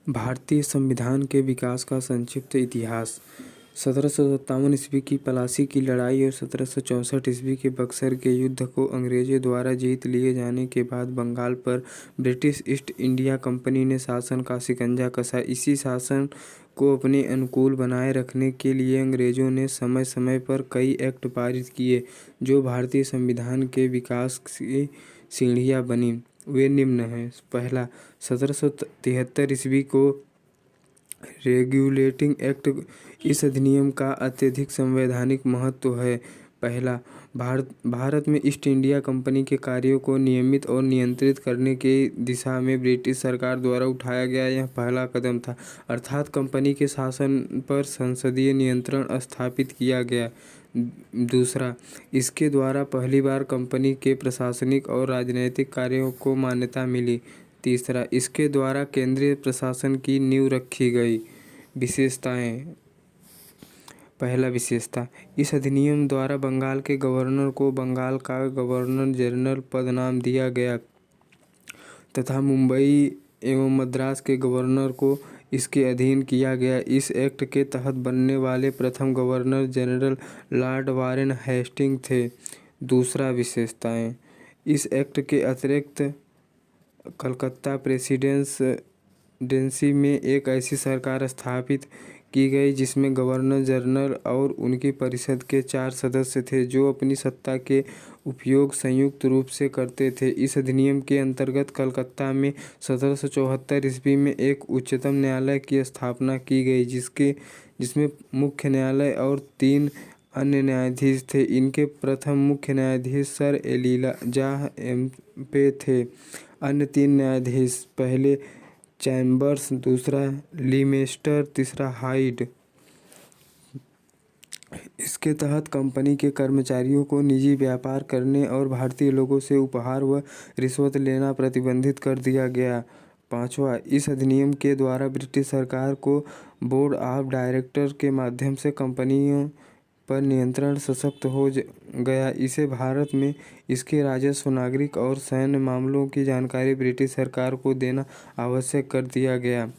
भारतीय संविधान के विकास का संक्षिप्त इतिहास। 1757 ईस्वी की प्लासी की लड़ाई और 1764 ईस्वी के बक्सर के युद्ध को अंग्रेजों द्वारा जीत लिए जाने के बाद बंगाल पर ब्रिटिश ईस्ट इंडिया कंपनी ने शासन का शिकंजा कसा। इसी शासन को अपने अनुकूल बनाए रखने के लिए अंग्रेजों ने समय समय पर कई एक्ट पारित किए, जो भारतीय संविधान के विकास की सीढ़ियाँ बनी। वे निम्न हैं। पहला, 1773 ईस्वी को रेगुलेटिंग एक्ट। इस अधिनियम का अत्यधिक संवैधानिक महत्व है। पहला, भारत में ईस्ट इंडिया कंपनी के कार्यों को नियमित और नियंत्रित करने की दिशा में ब्रिटिश सरकार द्वारा उठाया गया यह पहला कदम था, अर्थात कंपनी के शासन पर संसदीय नियंत्रण स्थापित किया गया। दूसरा, इसके द्वारा पहली बार कंपनी के प्रशासनिक और राजनैतिक कार्यों को मान्यता मिली। तीसरा, इसके द्वारा केंद्रीय प्रशासन की नींव रखी गई। विशेषताएं। पहला विशेषता, इस अधिनियम द्वारा बंगाल के गवर्नर को बंगाल का गवर्नर जनरल पद नाम दिया गया तथा मुंबई एवं मद्रास के गवर्नर को इसके अधीन किया गया। इस एक्ट के तहत बनने वाले प्रथम governor general Lord Warren Hastings थे। दूसरा विशेषताएं, इस एक्ट के अतिरिक्त कलकत्ता प्रेसिडेंसी में एक ऐसी सरकार स्थापित की गई जिसमें गवर्नर जनरल और उनकी परिषद के 4 सदस्य थे, जो अपनी सत्ता के उपयोग संयुक्त रूप से करते थे। इस अधिनियम के अंतर्गत कलकत्ता में 1774 ईस्वी में एक उच्चतम न्यायालय की स्थापना की गई, जिसमें मुख्य न्यायालय और 3 अन्य न्यायाधीश थे। इनके प्रथम मुख्य न्यायाधीश सर एलिजाह एम्पे थे। अन्य 3 न्यायाधीश, पहले चैम्बर्स, दूसरा लीमेस्टर, तीसरा हाइड। इसके तहत कंपनी के कर्मचारियों को निजी व्यापार करने और भारतीय लोगों से उपहार व रिश्वत लेना प्रतिबंधित कर दिया गया। पाँचवा, इस अधिनियम के द्वारा ब्रिटिश सरकार को बोर्ड ऑफ डायरेक्टर के माध्यम से कंपनियों पर नियंत्रण सशक्त हो गया। इसे भारत में इसके राजस्व, नागरिक और सैन्य मामलों की जानकारी ब्रिटिश सरकार को देना आवश्यक कर दिया गया।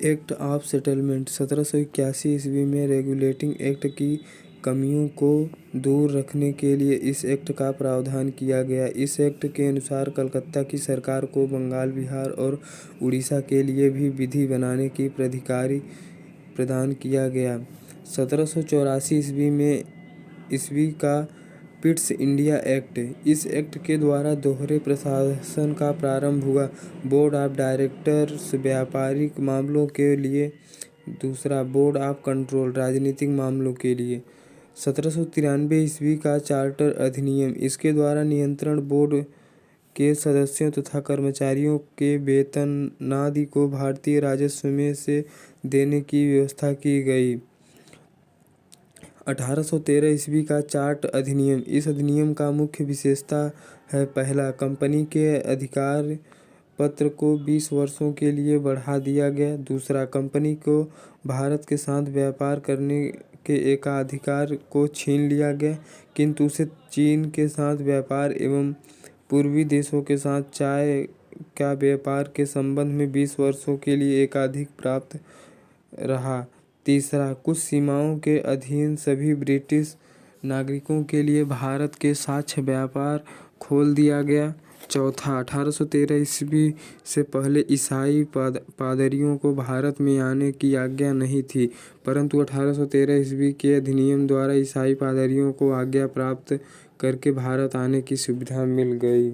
Act of settlement. 1781 ईस्वी में रेगुलेटिंग एक्ट की कमियों को दूर रखने के लिए इस एक्ट का प्रावधान किया गया। इस एक्ट के अनुसार कलकत्ता की सरकार को बंगाल, बिहार और उड़ीसा के लिए भी विधि बनाने की अधिकार प्रदान किया गया। 1784 ईस्वी का पिट्स इंडिया एक्ट। इस एक्ट के द्वारा दोहरे प्रशासन का प्रारंभ हुआ। बोर्ड ऑफ डायरेक्टर्स व्यापारिक मामलों के लिए, दूसरा बोर्ड ऑफ कंट्रोल राजनीतिक मामलों के लिए। 1793 ईस्वी का चार्टर अधिनियम। इसके द्वारा नियंत्रण बोर्ड के सदस्यों तथा कर्मचारियों के वेतनादि को भारतीय राजस्व में से देने की व्यवस्था की गई। 1813 ईस्वी का चार्ट अधिनियम। इस अधिनियम का मुख्य विशेषता है, पहला, कंपनी के अधिकार पत्र को 20 वर्षों के लिए बढ़ा दिया गया। दूसरा, कंपनी को भारत के साथ व्यापार करने के एकाधिकार को छीन लिया गया, किंतु उसे चीन के साथ व्यापार एवं पूर्वी देशों के साथ चाय का व्यापार के संबंध में 20 वर्षों के लिए एकाधिकार प्राप्त रहा। तीसरा, कुछ सीमाओं के अधीन सभी ब्रिटिश नागरिकों के लिए भारत के साथ व्यापार खोल दिया गया। चौथा, 1813 ईस्वी से पहले ईसाई पादरियों को भारत में आने की आज्ञा नहीं थी, परंतु 1813 ईस्वी के अधिनियम द्वारा ईसाई पादरियों को आज्ञा प्राप्त करके भारत आने की सुविधा मिल गई।